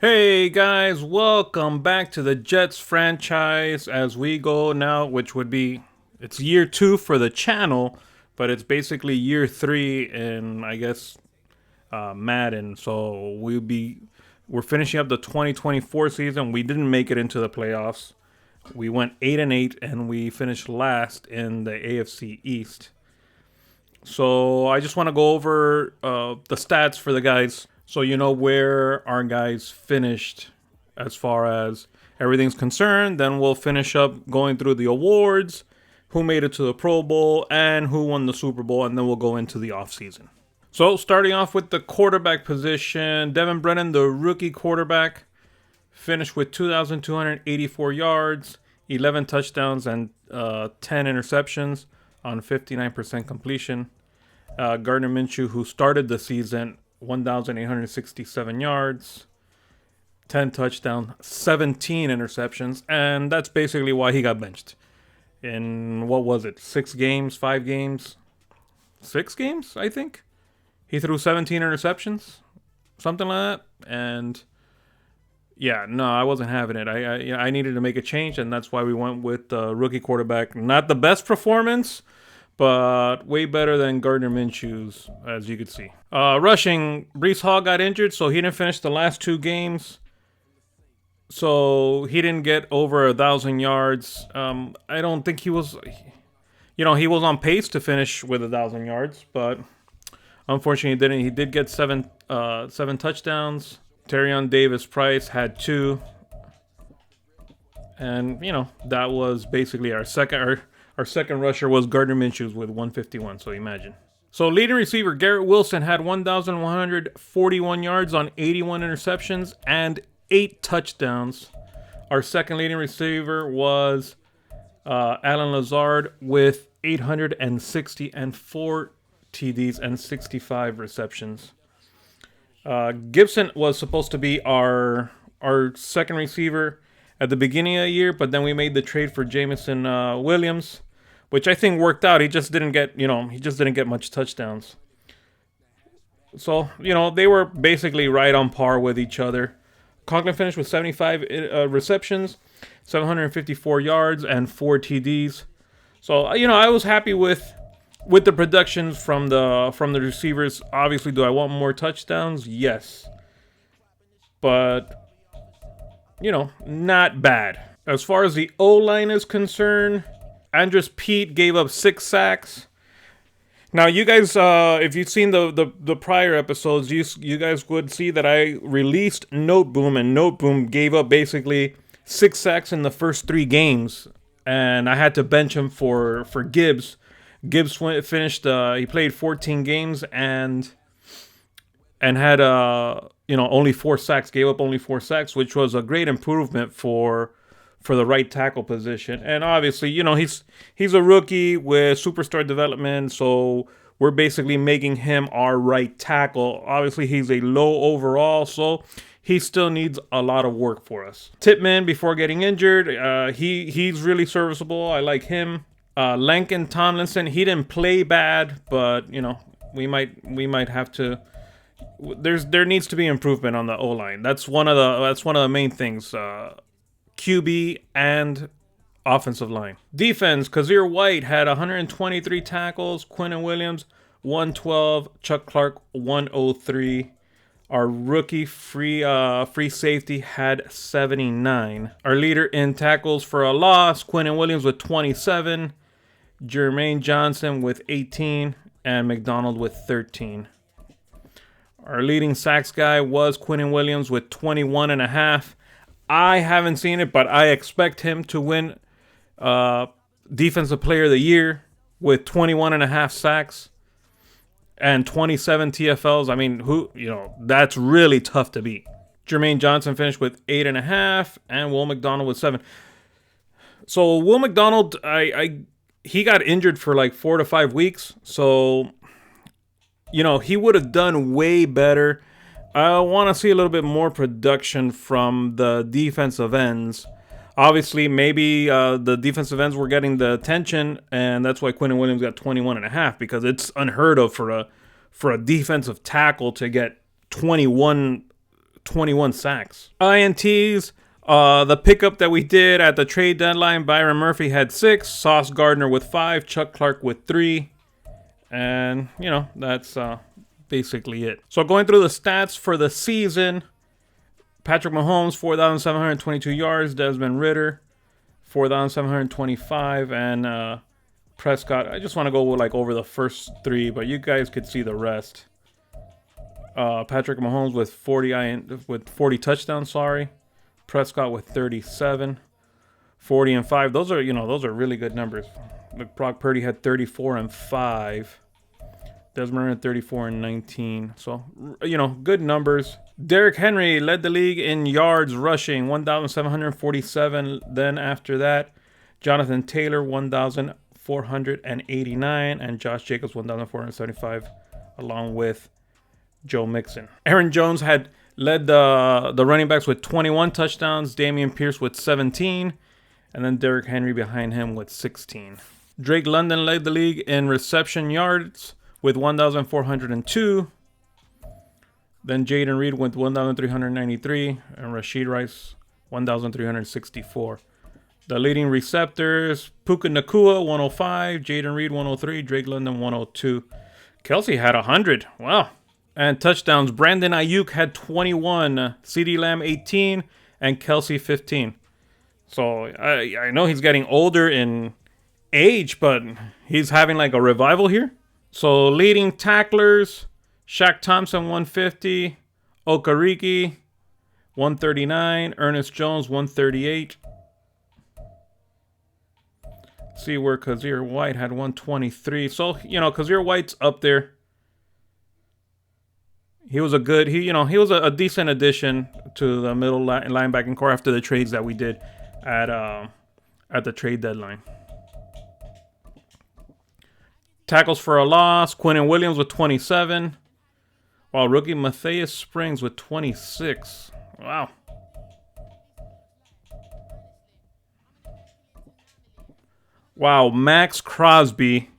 Hey guys, welcome back to the Jets franchise as we go now, which would be it's year 2 for the channel, but it's basically year 3 in I guess Madden. So we're finishing up the 2024 season. We didn't make it into the playoffs. We went 8-8 and we finished last in the AFC East. So I just want to go over the stats for the guys so you know where our guys finished as far as everything's concerned. Then we'll finish up going through the awards, who made it to the Pro Bowl, and who won the Super Bowl, and then we'll go into the offseason. So starting off with the quarterback position, Devin Brennan, the rookie quarterback, finished with 2,284 yards, 11 touchdowns, and 10 interceptions on 59% completion. Gardner Minshew, who started the season, 1,867 yards, 10 touchdowns, 17 interceptions, and that's basically why he got benched. In, what was it, 6 games, 5 games? 6 games, I think? He threw 17 interceptions, something like that, and yeah, no, I wasn't having it. I needed to make a change, and that's why we went with the rookie quarterback. Not the best performance, but way better than Gardner Minshew's, as you could see. Rushing, Brees Hall got injured, so he didn't finish the last 2 games. So he didn't get over 1,000 yards. I don't think he was, he was on pace to finish with 1,000 yards, but unfortunately he didn't. He did get seven touchdowns. Terrion Davis-Price had 2. And, that was basically our second rusher was Gardner Minshew with 151, so imagine. So leading receiver Garrett Wilson had 1,141 yards on 81 interceptions and 8 touchdowns. Our second leading receiver was Alan Lazard with 860 and 4 TDs and 65 receptions. Gibson was supposed to be our second receiver at the beginning of the year, but then we made the trade for Jameson Williams, which I think worked out. He just didn't get much touchdowns. So, they were basically right on par with each other. Conklin finished with 75 receptions, 754 yards, and 4 TDs. So, I was happy with the productions from the receivers. Obviously, do I want more touchdowns? Yes. But, not bad. As far as the O-line is concerned, Andres Pete gave up 6 sacks. Now, you guys, if you've seen the prior episodes, you guys would see that I released Noteboom, and Noteboom gave up basically 6 sacks in the first 3 games, and I had to bench him for Gibbs. Gibbs finished. He played 14 games and had only 4 sacks. Gave up only 4 sacks, which was a great improvement for the right tackle position. And obviously, he's a rookie with superstar development, so we're basically making him our right tackle. Obviously, he's a low overall, so he still needs a lot of work for us. Tipman, before getting injured, he's really serviceable. I like him. Lankin Tomlinson, he didn't play bad, but we might have to. There needs to be improvement on the O-line. That's one of the main things. QB and offensive line. Defense, Kazir White had 123 tackles, Quinnen Williams 112, Chuck Clark 103. Our rookie free safety had 79. Our leader in tackles for a loss, Quinnen Williams with 27, Jermaine Johnson with 18, and McDonald with 13. Our leading sacks guy was Quinnen Williams with 21 and a half. I haven't seen it, but I expect him to win Defensive Player of the Year with 21 and a half sacks and 27 TFLs. I mean, that's really tough to beat. Jermaine Johnson finished with 8.5, and Will McDonald with 7. So Will McDonald, he got injured for like 4 to 5 weeks. So, he would have done way better. I want to see a little bit more production from the defensive ends. Obviously, maybe the defensive ends were getting the attention, and that's why Quinnen Williams got 21.5, because it's unheard of for a defensive tackle to get 21 21 sacks. INTs, the pickup that we did at the trade deadline, Byron Murphy had 6, Sauce Gardner with 5, Chuck Clark with 3. And, you know, that's basically it. So going through the stats for the season, Patrick Mahomes, 4,722 yards. Desmond Ridder, 4,725. And Prescott, I just want to go with, like, over the first 3, but you guys could see the rest. Patrick Mahomes with 40 touchdowns, sorry. Prescott with 37. 40 and 5. Those are, you know, those are really good numbers. Brock Purdy had 34 and 5. Desmond Ridder 34 and 19. So, you know, good numbers. Derrick Henry led the league in yards rushing, 1,747. Then after that, Jonathan Taylor, 1,489. And Josh Jacobs, 1,475, along with Joe Mixon. Aaron Jones had led the running backs with 21 touchdowns. Dameon Pierce with 17. And then Derrick Henry behind him with 16. Drake London led the league in reception yards with 1,402. Then Jaden Reed with 1,393. And Rashid Rice, 1,364. The leading receptors, Puka Nacua, 105. Jaden Reed, 103. Drake London, 102. Kelsey had 100. Wow. And touchdowns, Brandon Ayuk had 21. CeeDee Lamb, 18. And Kelsey, 15. So I know he's getting older in age, but he's having like a revival here. So leading tacklers, Shaq Thompson 150, Okereke 139, Ernest Jones 138. See where Kazir White had 123. So, you know, Kazir White's up there. He was a good, he was a decent addition to the middle linebacking core after the trades that we did at the trade deadline. Tackles for a loss, Quinnen Williams with 27, while rookie Matthias Springs with 26. Wow. Wow, Max Crosby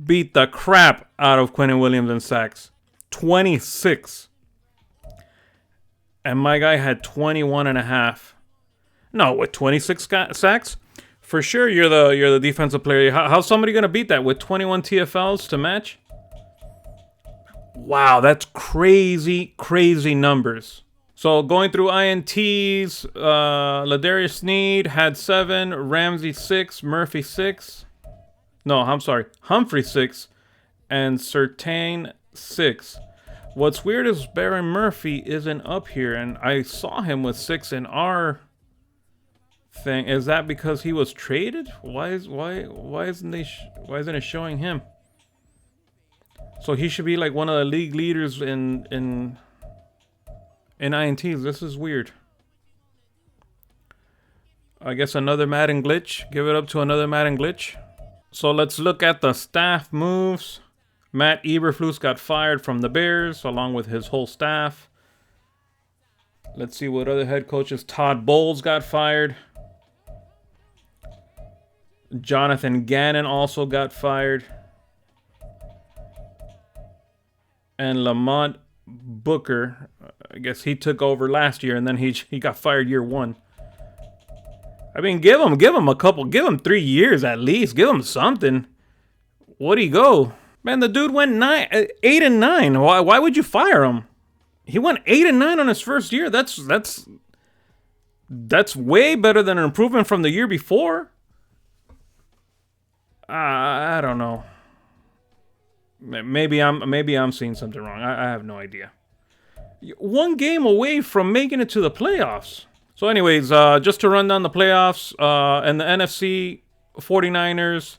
beat the crap out of Quinnen Williams in sacks. 26. And my guy had 21 and a half. No, with 26 sacks? For sure, you're the defensive player. How's somebody going to beat that with 21 TFLs to match? Wow, that's crazy, crazy numbers. So going through INTs, Ladarius Sneed had 7, Ramsey 6, Murphy 6. No, I'm sorry, Humphrey 6, and Surtain 6. What's weird is Baron Murphy isn't up here, and I saw him with 6 in our thing. Is that because he was traded? Why isn't it showing him? So he should be like one of the league leaders in INTs. This is weird. I guess another Madden glitch. Give it up to another Madden glitch. So let's look at the staff moves. Matt Eberflus got fired from the Bears along with his whole staff. Let's see what other head coaches. Todd Bowles got fired. Jonathan Gannon also got fired. And Lamont Booker, I guess he took over last year and then he got fired year 1. I mean, give him a couple, give him 3 years at least. Give him something. What'd he go? Man, the dude went 8 and 9. Why would you fire him? He went 8 and 9 on his first year. That's way better than an improvement from the year before. I don't know. Maybe I'm seeing something wrong. I have no idea. 1 game away from making it to the playoffs. So anyways, just to run down the playoffs, and the NFC, 49ers,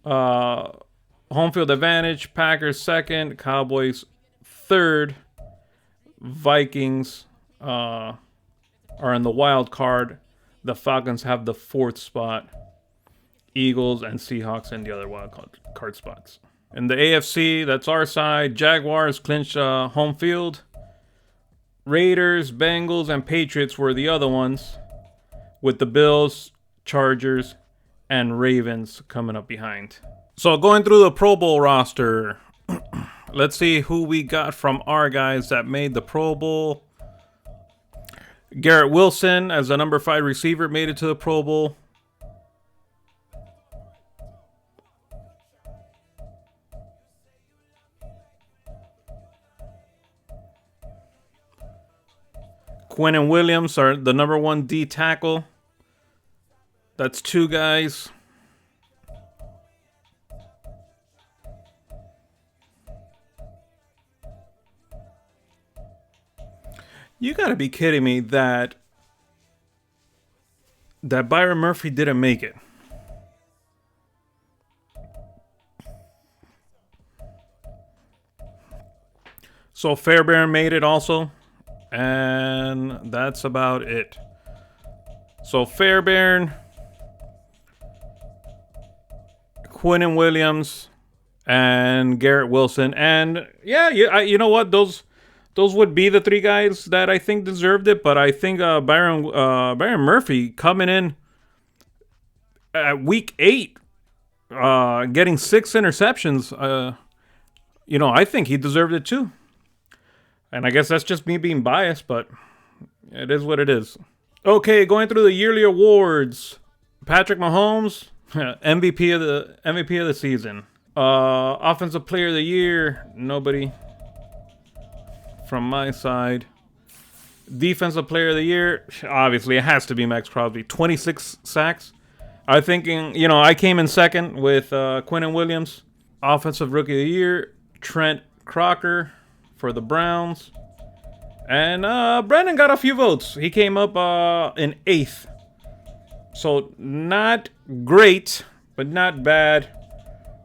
home field advantage, Packers 2nd, Cowboys 3rd, Vikings are in the wild card. The Falcons have the 4th spot. Eagles and Seahawks in the other wild card spots. In the AFC, that's our side. Jaguars clinched home field. Raiders, Bengals, and Patriots were the other ones, with the Bills, Chargers, and Ravens coming up behind. So going through the Pro Bowl roster, Let's see who we got from our guys that made the Pro Bowl. Garrett Wilson as the number 5 receiver made it to the Pro Bowl. Quinnen Williams are the number 1 D tackle. That's 2 guys. You gotta be kidding me that Byron Murphy didn't make it. So Fairbairn made it also. And that's about it. So Fairbairn, Quinnen Williams, and Garrett Wilson. And yeah, you know what? Those would be the 3 guys that I think deserved it. But I think Byron Murphy coming in at week 8, getting 6 interceptions. You know, I think he deserved it too. And I guess that's just me being biased, but it is what it is. Okay, going through the yearly awards. Patrick Mahomes, MVP of the season. Offensive Player of the Year, nobody from my side. Defensive Player of the Year, obviously it has to be Max Crosby. 26 sacks. I thinking, you know, I came in second with Quinnen Williams. Offensive Rookie of the Year, Trent Crocker for the Browns. And Brendan got a few votes. He came up in 8th. So not great, but not bad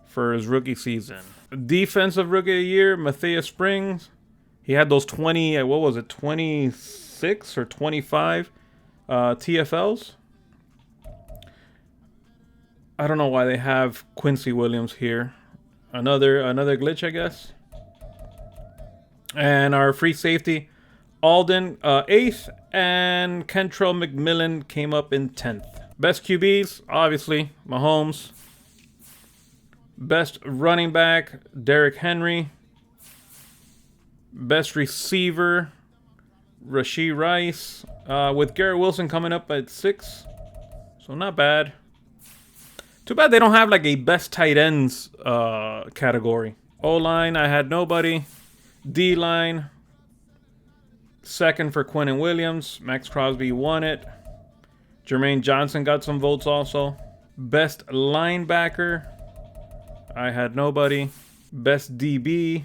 for his rookie season. Defensive Rookie of the Year, Matthias Springs. He had those 20, what was it, 26 or 25 TFLs. I don't know why they have Quincy Williams here. Another glitch, I guess. And our free safety, Alden, 8th, and Kentrell McMillan came up in 10th. Best QBs, obviously, Mahomes. Best running back, Derrick Henry. Best receiver, Rashee Rice, with Garrett Wilson coming up at 6. So not bad. Too bad they don't have like a best tight ends category. O-line, I had nobody. D-line, second for Quinnen Williams. Max Crosby won it. Jermaine Johnson got some votes also. Best linebacker, I had nobody. Best DB.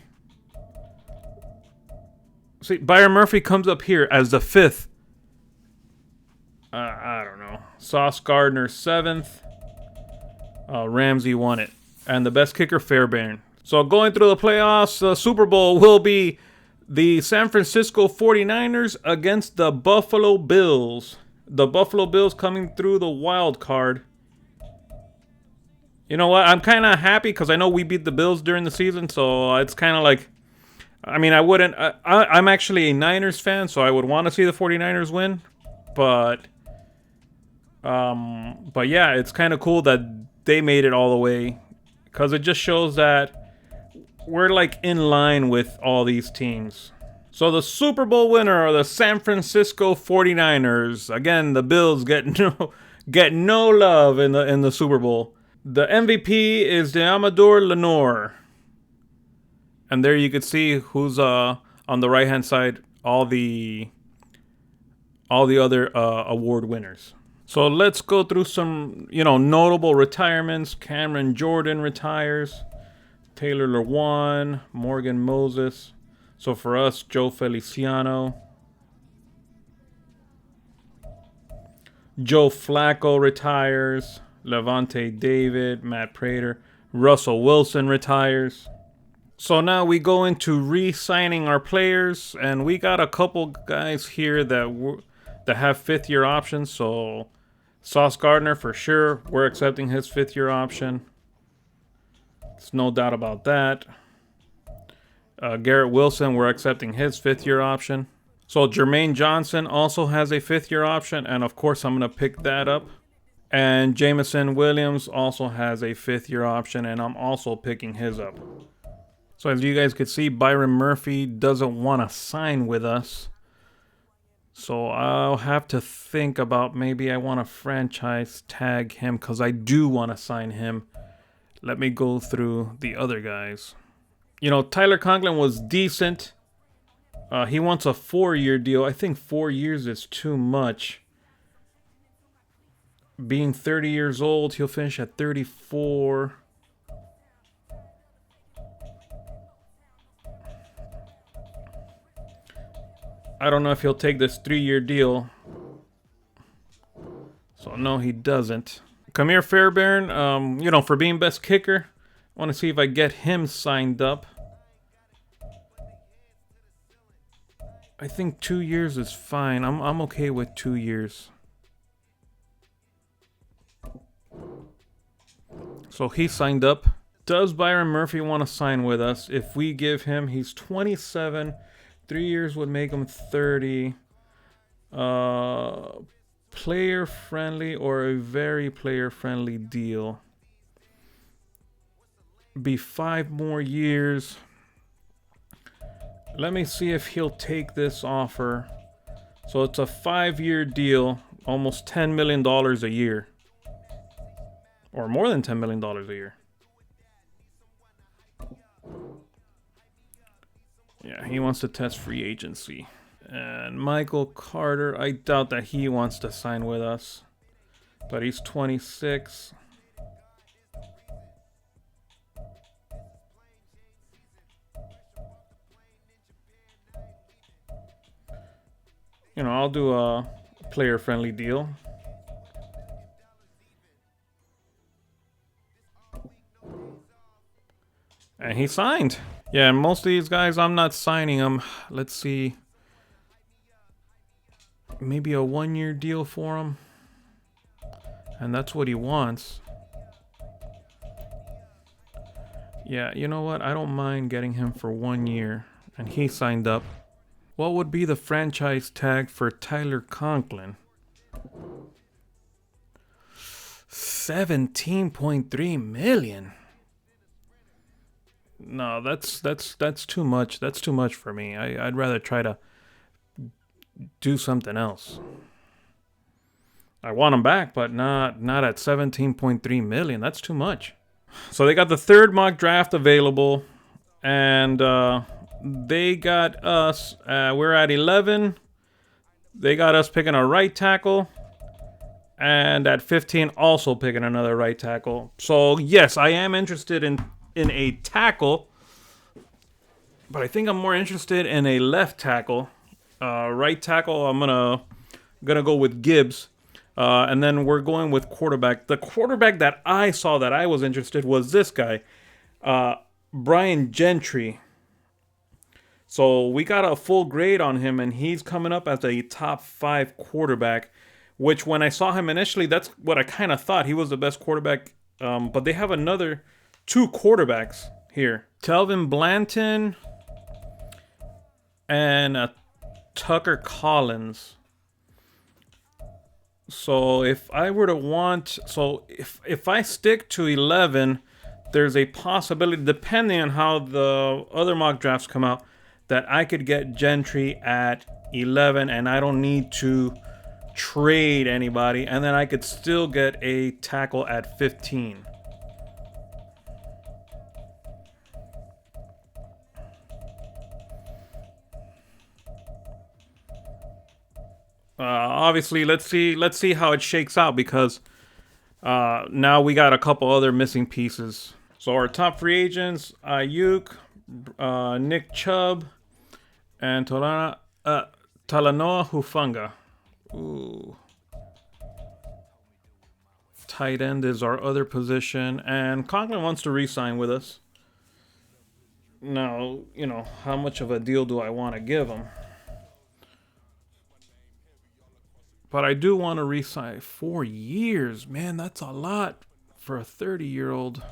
See, Byron Murphy comes up here as the 5th. I don't know. Sauce Gardner 7th. Ramsey won it. And the best kicker, Fairbairn. So going through the playoffs, the Super Bowl will be the San Francisco 49ers against the Buffalo Bills. The Buffalo Bills coming through the wild card. You know what? I'm kind of happy because I know we beat the Bills during the season. So it's kind of like, I mean, I wouldn't. I'm actually a Niners fan, so I would want to see the 49ers win. But yeah, it's kind of cool that they made it all the way because it just shows that we're like in line with all these teams. So the Super Bowl winner are the San Francisco 49ers. Again, the Bills get no love in the Super Bowl. The MVP is Deommodore Lenoir. And there you can see who's on the right hand side, all the other award winners. So let's go through some, notable retirements. Cameron Jordan retires. Taylor Lewan, Morgan Moses. So for us, Joe Feliciano. Joe Flacco retires. Levante David, Matt Prater. Russell Wilson retires. So now we go into re-signing our players. And we got a couple guys here that have 5th-year options. So Sauce Gardner for sure. We're accepting his 5th-year option. There's no doubt about that. Garrett Wilson, we're accepting his 5th-year option. So Jermaine Johnson also has a 5th-year option. And of course, I'm going to pick that up. And Jameson Williams also has a 5th-year option. And I'm also picking his up. So as you guys could see, Byron Murphy doesn't want to sign with us. So I'll have to think about maybe I want to franchise tag him because I do want to sign him. Let me go through the other guys. You know, Tyler Conklin was decent. He wants a 4-year deal. I think 4 years is too much. Being 30 years old, he'll finish at 34. I don't know if he'll take this 3-year deal. So no, he doesn't. Kamir Fairbairn, you know, for being best kicker, I want to see if I get him signed up. I think 2 years is fine. I'm okay with 2 years. So he signed up. Does Byron Murphy want to sign with us? If we give him, he's 27. 3 years would make him 30. Player friendly or a very player friendly deal. Be 5 more years. Let me see if he'll take this offer. So it's a 5-year deal, almost $10 million a year. Or more than $10 million a year. Yeah, he wants to test free agency. And Michael Carter, I doubt that he wants to sign with us. But he's 26. You know, I'll do a player-friendly deal. And he signed. Yeah, and most of these guys, I'm not signing them. Let's see. Maybe a 1-year deal for him. And that's what he wants. Yeah, you know what? I don't mind getting him for 1 year. And he signed up. What would be the franchise tag for Tyler Conklin? $17.3 million. No, that's too much. That's too much for me. I'd rather try to do something else. I want him back, but not at 17.3 million. That's too much. So they got the 3rd mock draft available, and they got us. We're at 11. They got us picking a right tackle, and at 15 also picking another right tackle. So yes, I am interested in a tackle, but I think I'm more interested in a left tackle. Right tackle, I'm gonna go with Gibbs, and then we're going with quarterback. The quarterback that I saw that I was interested was this guy, Brian Gentry. So we got a full grade on him, and he's coming up as a top 5 quarterback. Which, when I saw him initially, that's what I kind of thought. He was the best quarterback. But they have another 2 quarterbacks here. Telvin Blanton and Tucker Collins. So if I were to want... So if I stick to 11, there's a possibility, depending on how the other mock drafts come out, that I could get Gentry at 11 and I don't need to trade anybody. And then I could still get a tackle at 15. Obviously, let's see how it shakes out, because now we got a couple other missing pieces. So our top free agents: Ayuk, Nick Chubb, and Talanoa Hufanga. Ooh. Tight end is our other position, and Conklin wants to re-sign with us. Now, you know, how much of a deal do I want to give him? But I do want to re-sign. 4 years, man, that's a lot for a 30-year-old.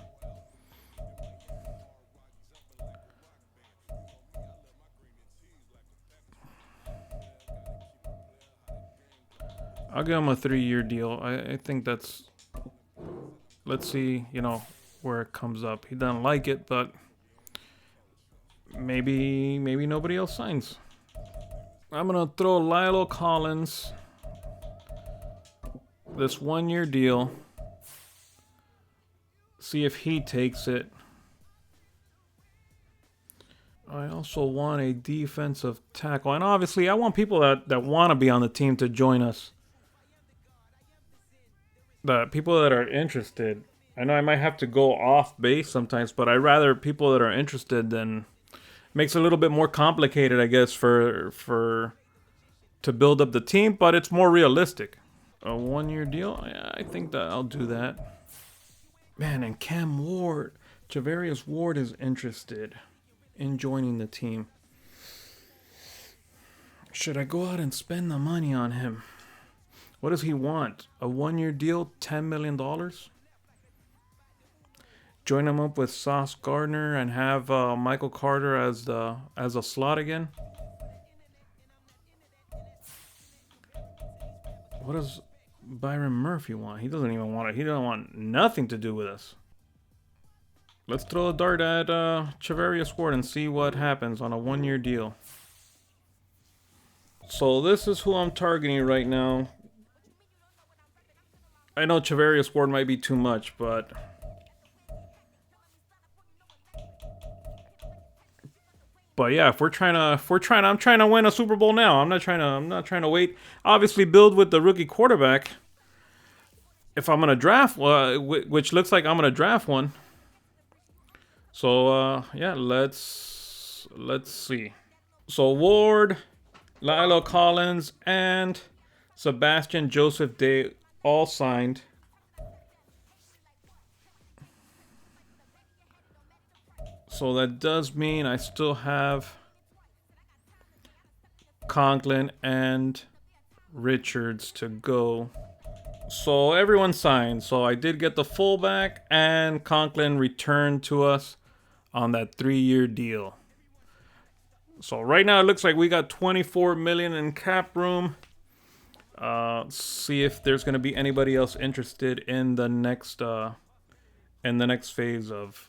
I'll give him a 3-year deal. I think that's... Let's see, you know, where it comes up. He doesn't like it, but maybe nobody else signs. I'm gonna throw Lilo Collins this 1-year deal. See if he takes it. I also want a defensive tackle. And obviously, I want people that want to be on the team to join us. The people that are interested. I know I might have to go off base sometimes, but I'd rather people that are interested than... Makes it a little bit more complicated, I guess, to build up the team, but it's more realistic. A 1-year deal? Yeah, I think that I'll do that. Man, and Cam Ward. Javarius Ward is interested in joining the team. Should I go out and spend the money on him? What does he want? A 1-year deal, $10 million? Join him up with Sauce Gardner and have Michael Carter as a slot again? What does Byron Murphy want? He doesn't even want it. He doesn't want nothing to do with us. Let's throw a dart at Javarius Ward and see what happens on a 1-year deal. So this is who I'm targeting right now. I know Javarius Ward might be too much, but yeah, I'm trying to win a Super Bowl now. I'm not trying to wait. Obviously, build with the rookie quarterback. If I'm gonna draft, which looks like I'm gonna draft one. So yeah, let's see. So Ward, Lilo Collins, and Sebastian Joseph Day all signed. So that does mean I still have Conklin and Richards to go. So everyone signed. So I did get the fullback, and Conklin returned to us on that 3-year deal. So right now it looks like we got $24 million in cap room. See if there's going to be anybody else interested in the next phase of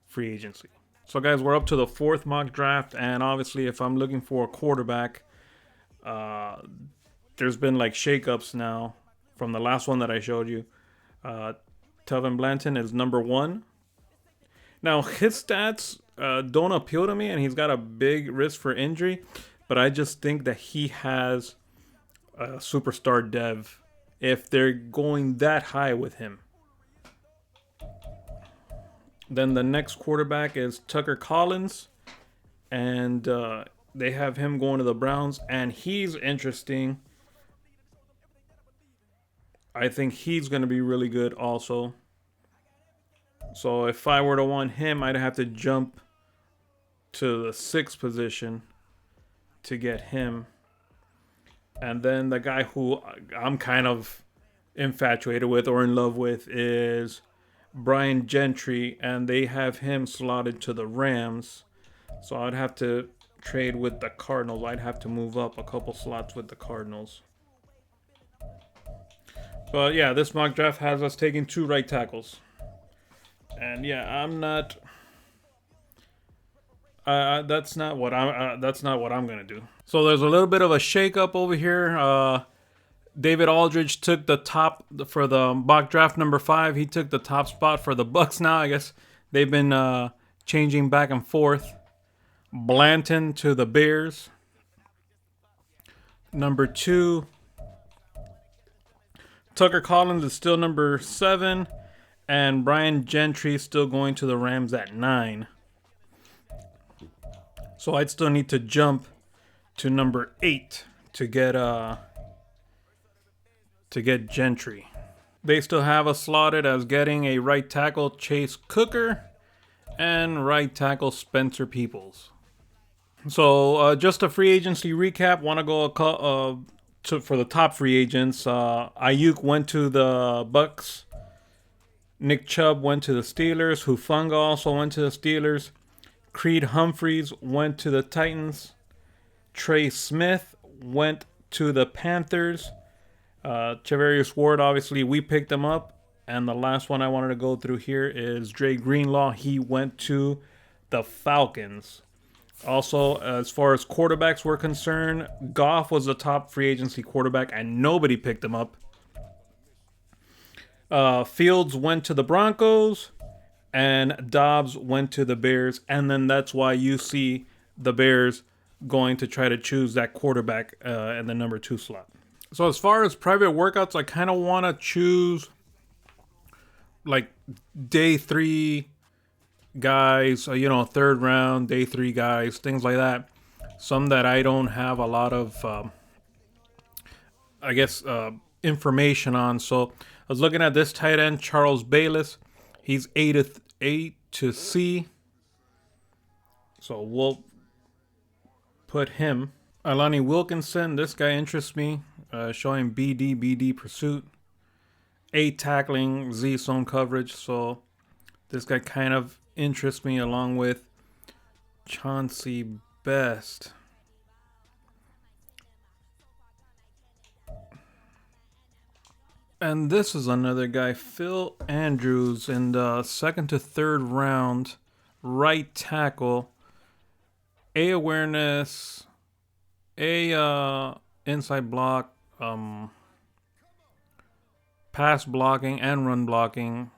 free agency. So guys, we're up to the 4th mock draft, and obviously if I'm looking for a quarterback, there's been like shakeups now from the last one that I showed you. Telvin Blanton is number 1. Now his stats don't appeal to me, and he's got a big risk for injury, but I just think that he has a superstar dev if they're going that high with him. Then the next quarterback is Tucker Collins, and they have him going to the Browns, and he's interesting. I think he's going to be really good also. So if I were to want him, I'd have to jump to the 6th position to get him. And then the guy who I'm kind of infatuated with or in love with is Brian Gentry, and they have him slotted to the Rams. So I'd have to trade with the Cardinals. I'd have to move up a couple slots with the Cardinals. But yeah, this mock draft has us taking 2 right tackles. And yeah, I'm not. That's not what I'm gonna do. So there's a little bit of a shakeup over here. David Aldridge took the top for the mock draft number 5. He took the top spot for the Bucks now. I guess they've been changing back and forth. Blanton to the Bears. Number 2. Tucker Collins is still number 7. And Brian Gentry still going to the Rams at 9. So I'd still need to jump to number 8 to get Gentry. They still have us slotted as getting a right tackle, Chase Cooker, and right tackle, Spencer Peoples. So just a free agency recap. Want to go for the top free agents. Ayuk went to the Bucks. Nick Chubb went to the Steelers. Hufanga also went to the Steelers. Creed Humphreys went to the Titans. Trey Smith went to the Panthers. Javarius Ward, obviously, we picked him up. And the last one I wanted to go through here is Dre Greenlaw. He went to the Falcons. Also, as far as quarterbacks were concerned, Goff was the top free agency quarterback and nobody picked him up. Fields went to the Broncos and Dobbs went to the Bears. And then that's why you see the Bears going to try to choose that quarterback in the number 2 slot. So as far as private workouts, I kind of want to choose like day 3 guys, third round, day 3 guys, things like that. Some that I don't have a lot of, information on. So I was looking at this tight end, Charles Bayless. He's A to C. So we'll put him. Alani Wilkinson, this guy interests me. Showing BD pursuit. A tackling, Z zone coverage. So this guy kind of interests me along with Chauncey Best. And this is another guy, Phil Andrews, in the 2nd to 3rd round, right tackle. A awareness, A inside block, pass blocking and run blocking.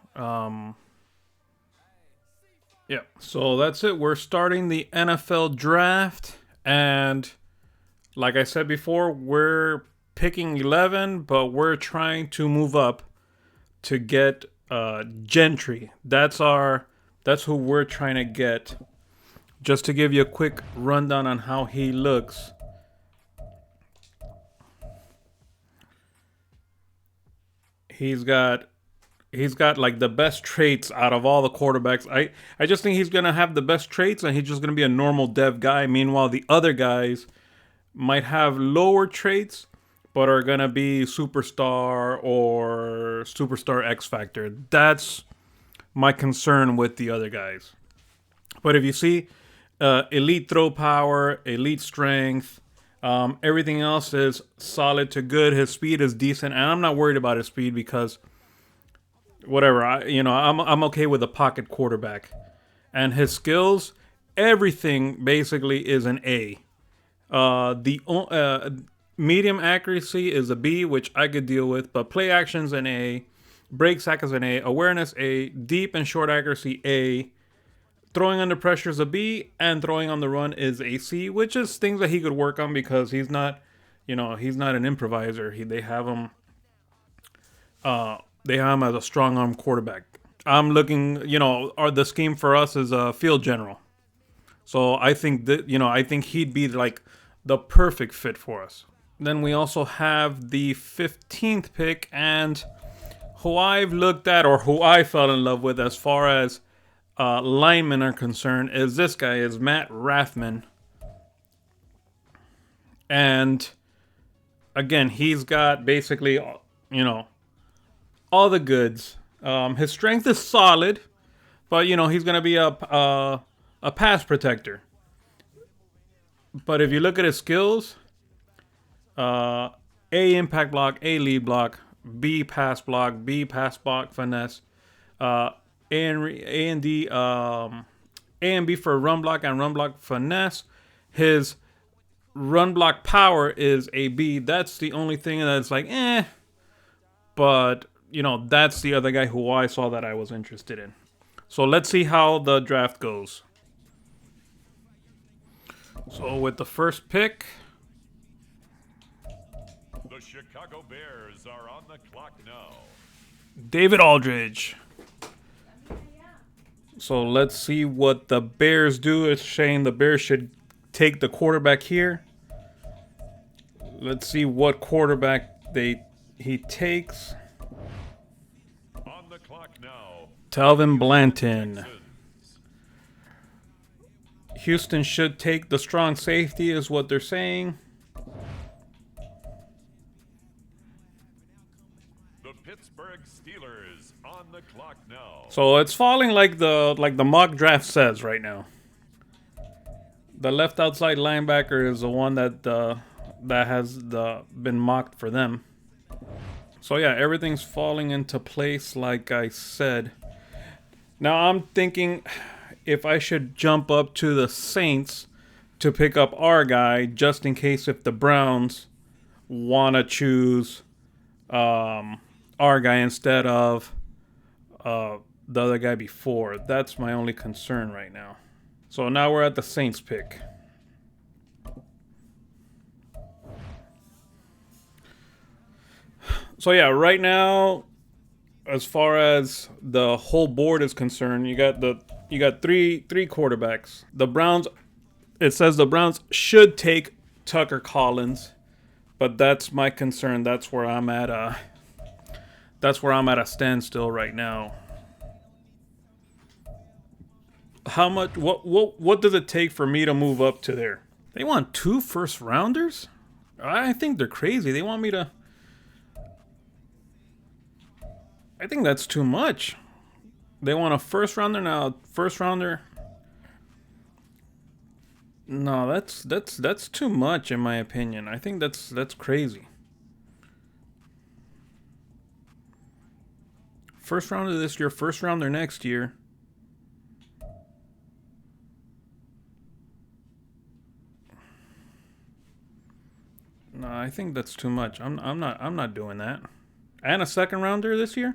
Yeah, so that's it. We're starting the NFL draft, and like I said before, we're picking 11, but we're trying to move up to get Gentry. That's who we're trying to get. Just to give you a quick rundown on how he looks. He's got like the best traits out of all the quarterbacks. I just think he's gonna have the best traits, and he's just gonna be a normal dev guy. Meanwhile, the other guys might have lower traits, but are gonna be superstar or superstar X Factor. That's my concern with the other guys. But if you see elite throw power, elite strength, everything else is solid to good. His speed is decent, and I'm not worried about his speed because whatever, I'm okay with a pocket quarterback. And his skills, everything basically is an A. The medium accuracy is a B, which I could deal with, but play action's an A, break sack is an A, awareness A, deep and short accuracy A, throwing under pressure is a B, and throwing on the run is a C, which is things that he could work on because he's not an improviser. They have him as a strong arm quarterback. I'm looking, the scheme for us is a field general. So I think he'd be like the perfect fit for us. Then we also have the 15th pick, and who I've looked at or who I fell in love with as far as linemen are concerned is this guy, is Matt Rathman. And again, he's got basically, all the goods. His strength is solid, but he's going to be a pass protector. But if you look at his skills, A impact block, A lead block, B pass block, B pass block finesse, A and D, A and B for run block and run block finesse. His run block power is a B. That's the only thing that's like, but that's the other guy who I saw that I was interested in. So let's see how the draft goes. So with the first pick, the Chicago Bears are on the clock now. David Aldridge. So let's see what the Bears do. It's saying the Bears should take the quarterback here. Let's see what quarterback he takes. On the clock now. Talvin Blanton. Houston should take the strong safety is what they're saying. The Pittsburgh Steelers on the clock now. So it's falling like the mock draft says right now. The left outside linebacker is the one that has been mocked for them. So yeah, everything's falling into place like I said. Now I'm thinking if I should jump up to the Saints to pick up our guy, just in case if the Browns want to choose our guy instead of the other guy before. That's my only concern right now. So now we're at the Saints pick. So yeah, right now, as far as the whole board is concerned, you got three quarterbacks. The Browns, it says the Browns should take Tucker Collins, but that's my concern. That's where I'm at a standstill right now. How much? What does it take for me to move up to there? They want 2 first rounders? I think they're crazy. They want me to. I think that's too much. They want a first rounder now. First rounder. No, that's too much in my opinion. I think that's crazy. First rounder this year, first rounder next year. No, I think that's too much. I'm not doing that. And a second rounder this year?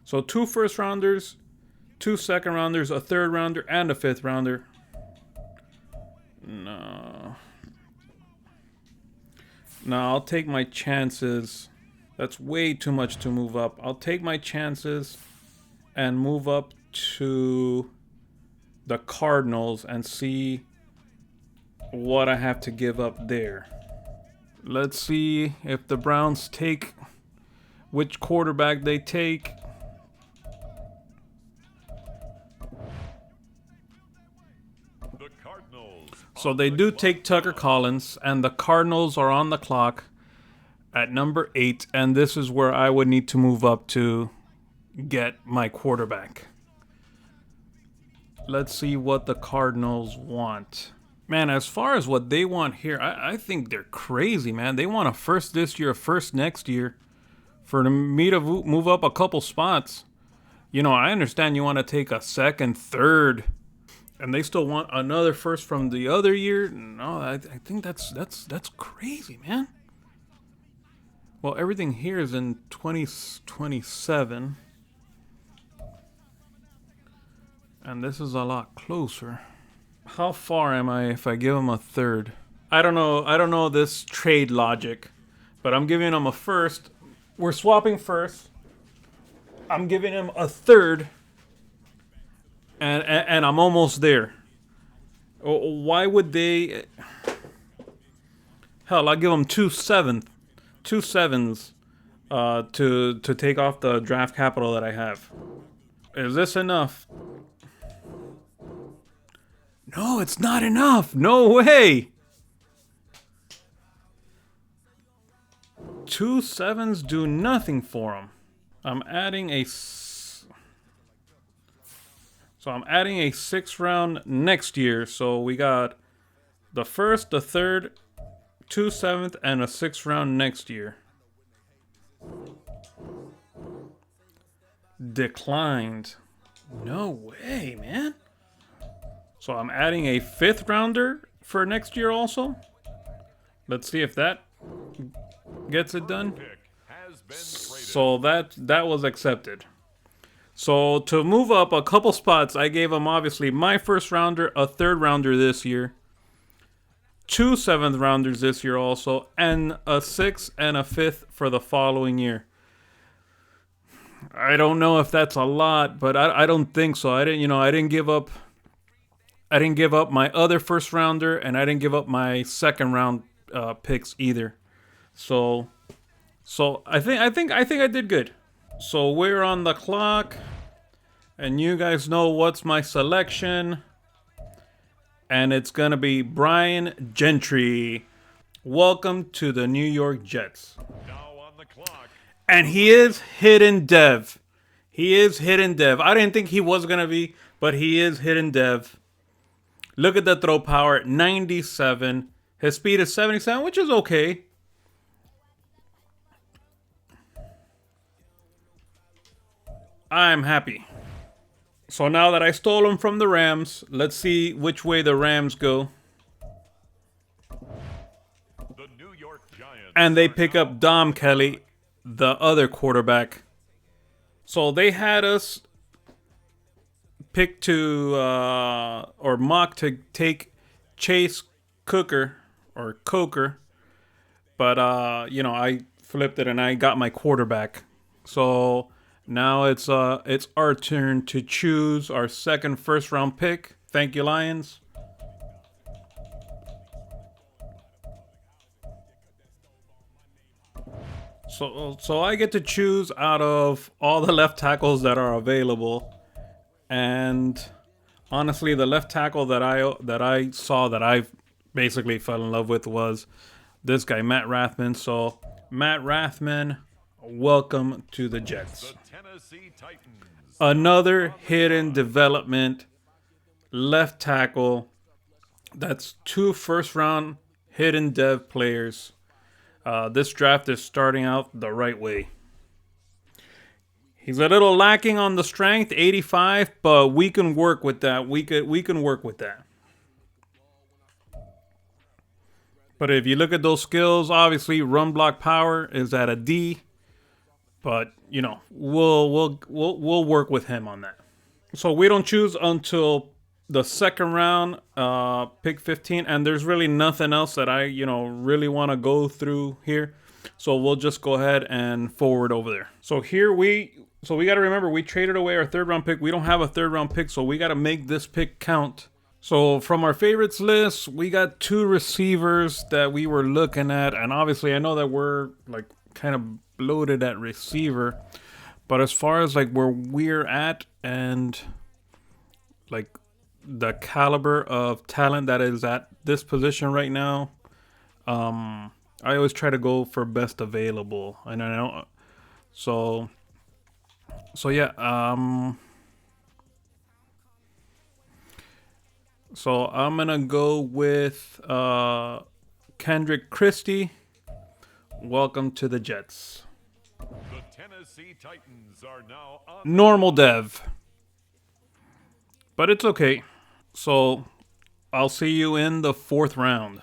So 2 first rounders, 2 second rounders, a third rounder, and a 5th rounder. No. No, I'll take my chances. That's way too much to move up. I'll take my chances and move up to the Cardinals and see what I have to give up there. Let's see if the Browns take which quarterback they take. The Cardinals. So they do take Tucker Collins, and the Cardinals are on the clock at number 8, and this is where I would need to move up to get my quarterback. Let's see what the Cardinals want. Man, as far as what they want here, I think they're crazy, man. They want a first this year, a first next year, for me to move up a couple spots. You know, I understand you want to take a second, third, and they still want another first from the other year. No, I think that's crazy, man. Well, everything here is in 2027, and this is a lot closer. How far am I if I give him a third? I don't know this trade logic, but I'm giving him a first. We're swapping first. I'm giving him a third, and I'm almost there. Why would they? Hell, I'll give him 2 sevens, to take off the draft capital that I have. Is this enough? No, it's not enough. No way. 2 sevens do nothing for him. I'm adding a 6th round next year. So we got the first, the third, 2 7th, and a 6th round next year. Declined. No way, man. So I'm adding a 5th rounder for next year also. Let's see if that gets it done. So that was accepted. So to move up a couple spots, I gave him obviously my 1st rounder, a 3rd rounder this year, 2 7th rounders this year also, and a 6th and a 5th for the following year. I don't know if that's a lot, but I don't think so. I didn't give up my other 1st rounder, and I didn't give up my 2nd round picks either. So I think I did good. So we're on the clock, and you guys know what's my selection, and it's gonna be Brian Gentry. Welcome to the New York Jets. Now on the clock. And he is hidden dev. I didn't think he was gonna be, but he is hidden dev. Look at the throw power, 97. His speed is 77, which is okay. I'm happy. So now that I stole him from the Rams, let's see which way the Rams go. The New York Giants And they are pick now up Dom on the Kelly, clock. the other quarterback. So they had us pick to, or mock to take Chase Cooker, or Coker. But, I flipped it and I got my quarterback. So now it's our turn to choose our second first round pick. Thank you, Lions. So I get to choose out of all the left tackles that are available, and honestly, the left tackle that I saw that I basically fell in love with was this guy, Matt Rathman. So Matt Rathman, welcome to the Jets. The Tennessee Titans. Another hidden development left tackle. That's 2 first round hidden dev players. This draft is starting out the right way. He's a little lacking on the strength, 85, but we can work with that. We can work with that. But if you look at those skills, obviously run block power is at a D. But we'll work with him on that. So we don't choose until the second round, pick 15, and there's really nothing else that I really want to go through here. So we'll just go ahead and forward over there. So we got to remember we traded away our third round pick. We don't have a third round pick, so we got to make this pick count. So from our favorites list, we got 2 receivers that we were looking at, and obviously I know that we're like kind of bloated at receiver, but as far as like where we're at and like the caliber of talent that is at this position right now, I always try to go for best available, and I know so yeah. So I'm gonna go with Kendrick Christie. Welcome to the Jets. The Tennessee Titans are now on Normal dev, but it's okay. So I'll see you in the 4th round.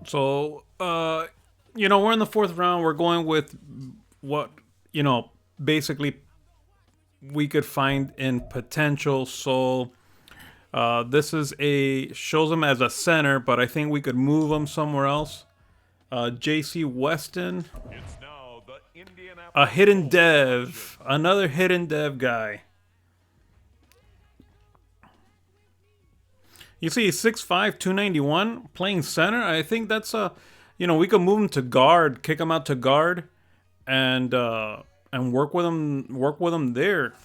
So we're in the 4th round. We're going with what basically we could find in potential. So this is shows him as a center, but I think we could move him somewhere else. J.C. Weston, It's now the Indianapolis a hidden Colts. dev, another hidden dev guy. You see, he's 6'5", 291, playing center. I think that's we could move him to guard, kick him out to guard, and work with him there.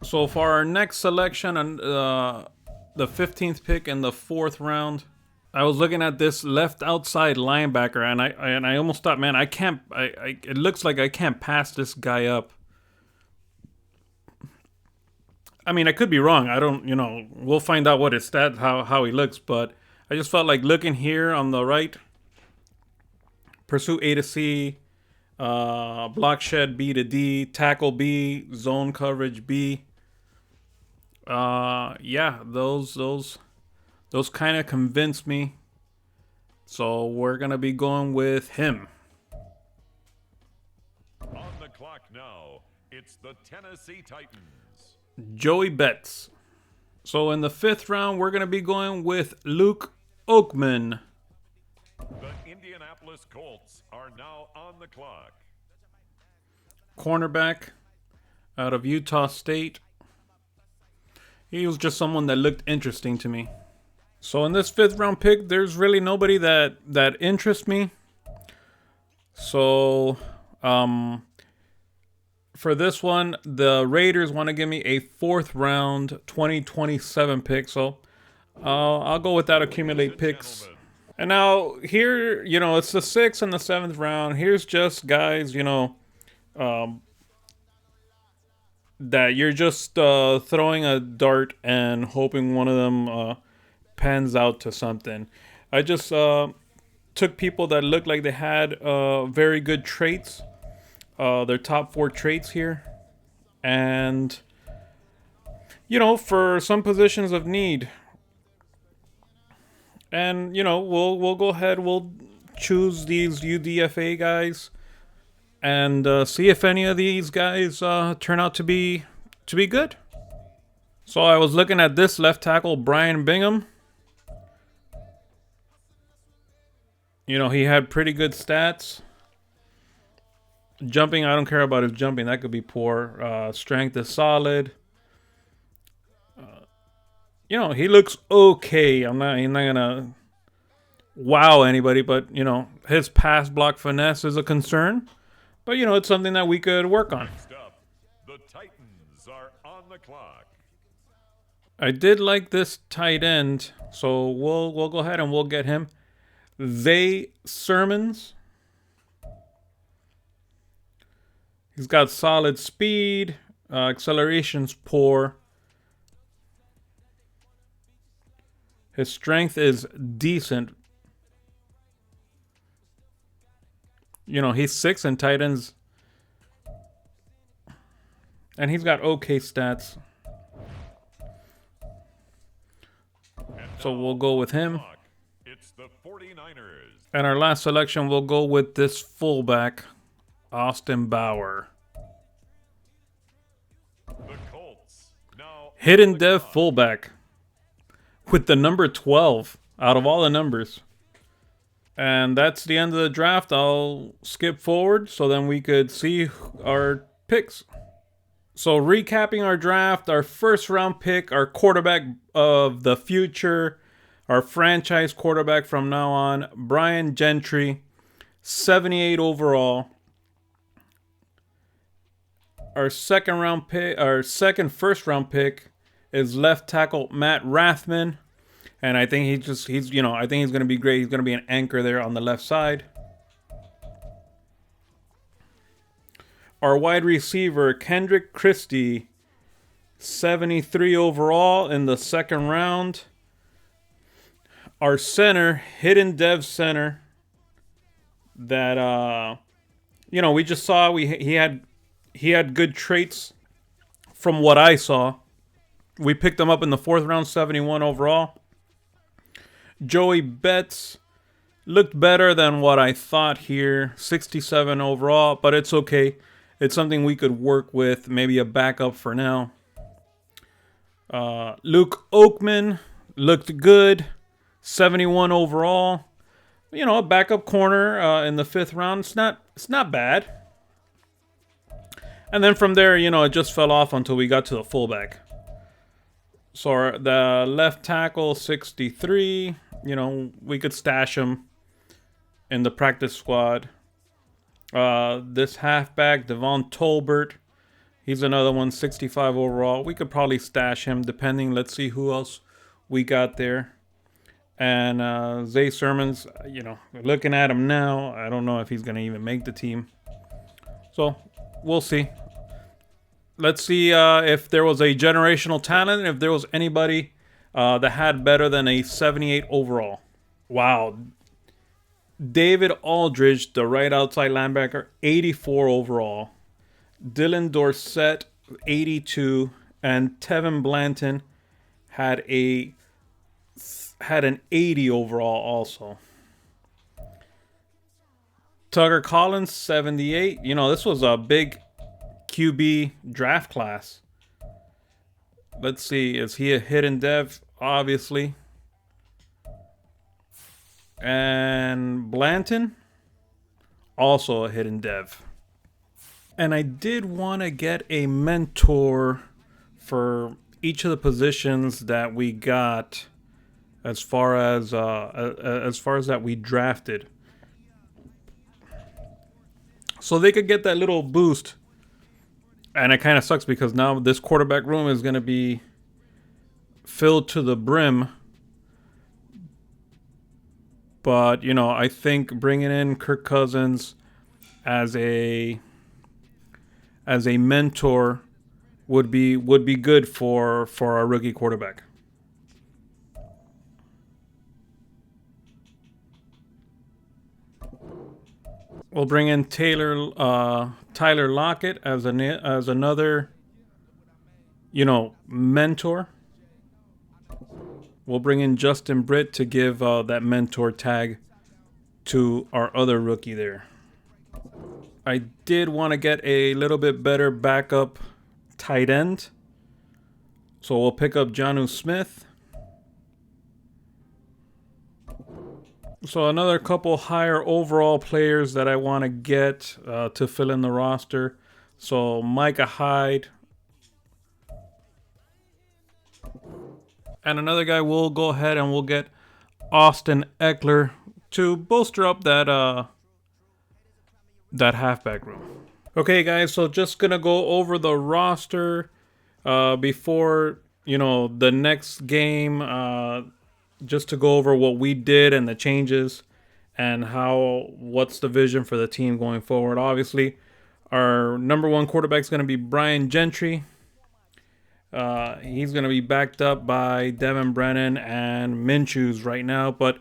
So for our next selection, and the 15th pick in the 4th round, I was looking at this left outside linebacker, and I almost thought, man, I can't. It looks like I can't pass this guy up. I mean, I could be wrong. I don't, we'll find out what his stat, how he looks. But I just felt like looking here on the right, pursue A to C, block shed B to D, tackle B, zone coverage B. Yeah, those kind of convinced me. So we're gonna be going with him. On the clock now, it's the Tennessee Titans. Joey Betts. So in the 5th round, we're gonna be going with Luke Oakman. The Indianapolis Colts are now on the clock. Cornerback out of Utah State. He was just someone that looked interesting to me. So in this 5th round pick, there's really nobody that interests me. So for this one, the Raiders want to give me a 4th round 2027 pick. So I'll go with that, accumulate picks. Gentlemen, And now here, it's the 6th and the 7th round. Here's just guys, that you're just throwing a dart and hoping one of them pans out to something. I just took people that looked like they had very good traits, their top 4 traits here, and for some positions of need. And we'll go ahead. We'll choose these UDFA guys and see if any of these guys turn out to be good. So I was looking at this left tackle, Brian Bingham. He had pretty good stats. Jumping, I don't care about his jumping. That could be poor. Strength is solid. He looks okay. He's not gonna wow anybody, but his pass block finesse is a concern. But it's something that we could work on. Next up, the Titans are on the clock. I did like this tight end, so we'll go ahead and we'll get him. Zay Sermons. He's got solid speed. Acceleration's poor. His strength is decent. He's 6 in tight ends. And he's got okay stats. So we'll go with him. It's the 49ers. And our last selection, we'll go with this fullback, Austin Bauer. The Colts. Now Hidden dev fullback with the number 12 out of all the numbers. And that's the end of the draft. I'll skip forward so then we could see our picks. So recapping our draft, our first round pick, our quarterback of the future, our franchise quarterback from now on, Brian Gentry, 78 overall. Our second first round pick is left tackle Matt Rathman. And I think he's going to be great. He's going to be an anchor there on the left side. Our wide receiver, Kendrick Christie, 73 overall in the second round. Our center, hidden dev center, that we just saw. He had good traits from what I saw. We picked him up in the fourth round, 71 overall. Joey Betts looked better than what I thought here, 67 overall, but it's okay. It's something we could work with, maybe a backup for now. Luke Oakman looked good, 71 overall. A backup corner in the fifth round. It's not bad. And then from there, it just fell off until we got to the fullback. So the left tackle, 63. We could stash him in the practice squad. This halfback, Devon Tolbert, he's another one, 65 overall. We could probably stash him depending. Let's see who else we got there. And Zay Sermons, looking at him now, I don't know if he's going to even make the team. So we'll see. Let's see if there was a generational talent, if there was anybody that had better than a 78 overall. Wow. David Aldridge, the right outside linebacker, 84 overall. Dylan Dorsett, 82. And Tevin Blanton had an 80 overall also. Tucker Collins, 78. This was a big QB draft class. Let's see. Is he a hidden dev? Obviously. And Blanton, also a hidden dev. And I did want to get a mentor for each of the positions that we got as far as that we drafted. So they could get that little boost. And it kind of sucks because now this quarterback room is going to be filled to the brim. But, I think bringing in Kirk Cousins as a mentor would be good for our rookie quarterback. We'll bring in Tyler Lockett as another mentor. We'll bring in Justin Britt to give that mentor tag to our other rookie there. I did want to get a little bit better backup tight end. So we'll pick up Jonnu Smith. So another couple higher overall players that I want to get to fill in the roster. So Micah Hyde. And another guy, we'll go ahead and we'll get Austin Eckler to bolster up that halfback room. Okay, guys, so just gonna go over the roster before the next game, just to go over what we did and the changes and what's the vision for the team going forward. Obviously, our number one quarterback is gonna be Brian Gentry. He's going to be backed up by Devin Brennan and Minshew's right now, but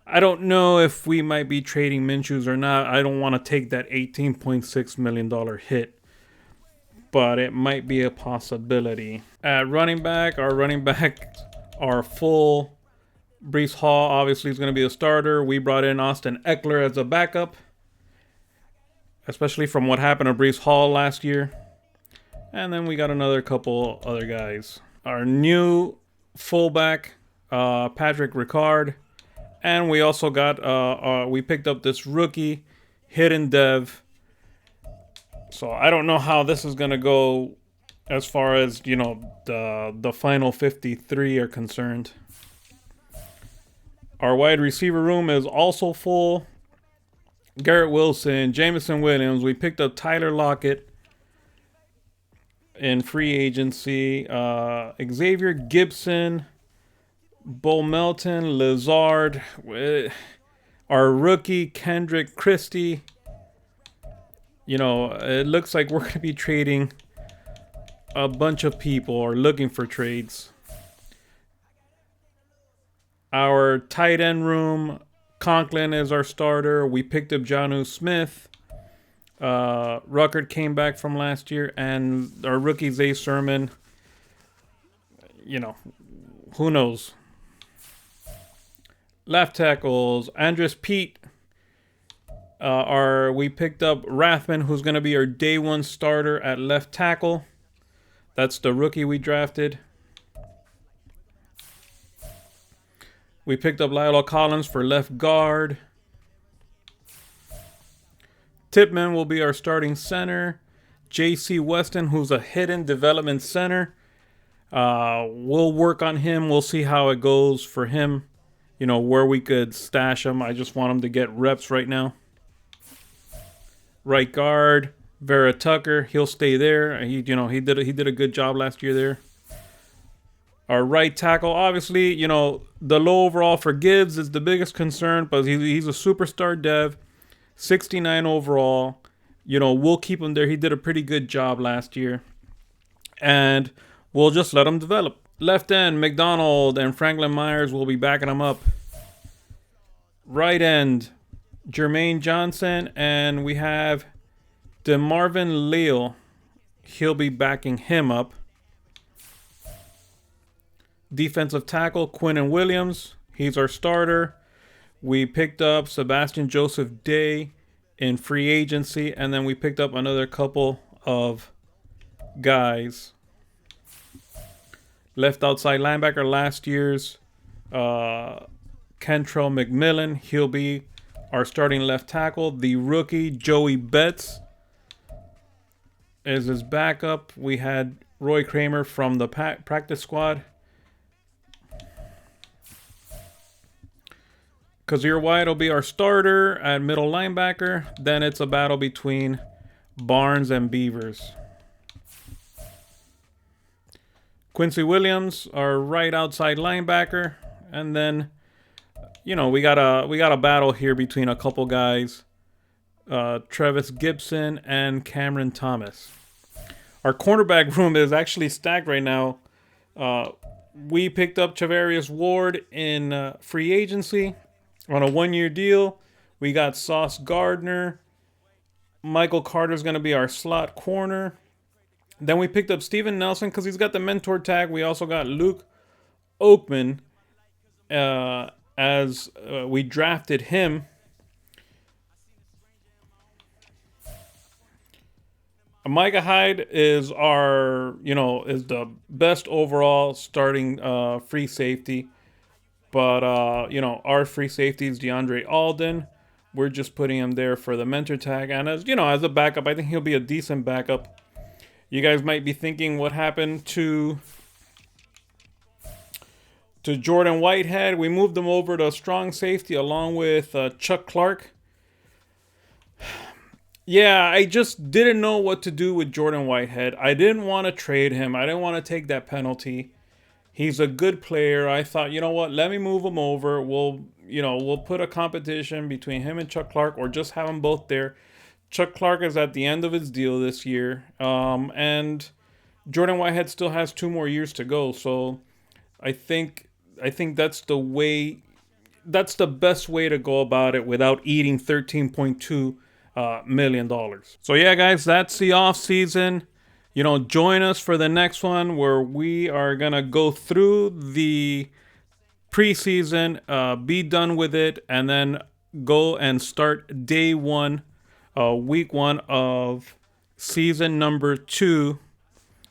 I don't know if we might be trading Minshew's or not. I don't want to take that $18.6 million hit, but it might be a possibility. At running back, our running back are full. Breece Hall obviously is going to be a starter. We brought in Austin Eckler as a backup, especially from what happened to Breece Hall last year. And then we got another couple other guys. Our new fullback, Patrick Ricard. And we also got, we picked up this rookie, Hidden Dev. So I don't know how this is going to go as far as, the final 53 are concerned. Our wide receiver room is also full. Garrett Wilson, Jamison Williams. We picked up Tyler Lockett in free agency. Xavier Gibson, Bo Melton, Lazard, our rookie Kendrick Christie. It looks like we're going to be trading a bunch of people or looking for trades. Our tight end room, Conklin is our starter. We picked up Jonnu Smith. Ruckert came back from last year, and our rookie Zay Sermon, who knows. Left tackles, Andres Pete. We picked up Rathman, who's going to be our day one starter at left tackle. That's the rookie we drafted. We picked up Lyle Collins for left guard. Tipman will be our starting center. J.C. Weston, who's a hidden development center. We'll work on him. We'll see how it goes for him. Where we could stash him. I just want him to get reps right now. Right guard, Vera Tucker. He'll stay there. He did a good job last year there. Our right tackle, obviously, the low overall for Gibbs is the biggest concern, but he's a superstar dev. 69 overall. We'll keep him there. He did a pretty good job last year. And we'll just let him develop. Left end, McDonald and Franklin Myers will be backing him up. Right end, Jermaine Johnson. And we have DeMarvin Leal. He'll be backing him up. Defensive tackle, Quinnen Williams. He's our starter. We picked up Sebastian Joseph Day in free agency, and then we picked up another couple of guys. Left outside linebacker, last year's Kentrell McMillan. He'll be our starting left tackle. The rookie, Joey Betts, is his backup. We had Roy Kramer from the practice squad. Kazir White will be our starter at middle linebacker. Then it's a battle between Barnes and Beavers. Quincy Williams, our right outside linebacker. And then, we got a battle here between a couple guys. Travis Gibson and Cameron Thomas. Our cornerback room is actually stacked right now. We picked up Chavarius Ward in free agency. On a one-year deal, we got Sauce Gardner. Michael Carter's going to be our slot corner. Then we picked up Steven Nelson because he's got the mentor tag. We also got Luke Oakman as we drafted him. Micah Hyde is our, is the best overall starting free safety. But, our free safety is DeAndre Alden. We're just putting him there for the mentor tag. And as a backup, I think he'll be a decent backup. You guys might be thinking what happened to Jordan Whitehead. We moved him over to strong safety along with Chuck Clark. Yeah, I just didn't know what to do with Jordan Whitehead. I didn't want to trade him. I didn't want to take that penalty. He's a good player. I thought, you know what? Let me move him over. We'll put a competition between him and Chuck Clark, or just have them both there. Chuck Clark is at the end of his deal this year, and Jordan Whitehead still has 2 more years to go. So I think that's the way. That's the best way to go about it without eating $13.2 million. So yeah, guys, that's the off season. Join us for the next one where we are gonna go through the preseason, be done with it, and then go and start day 1, week 1 of season number 2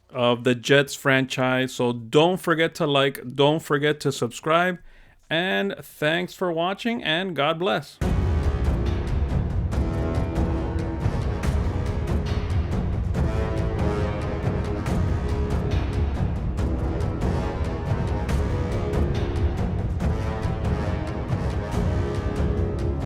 of the Jets franchise. So don't forget to like, don't forget to subscribe, and thanks for watching, and God bless.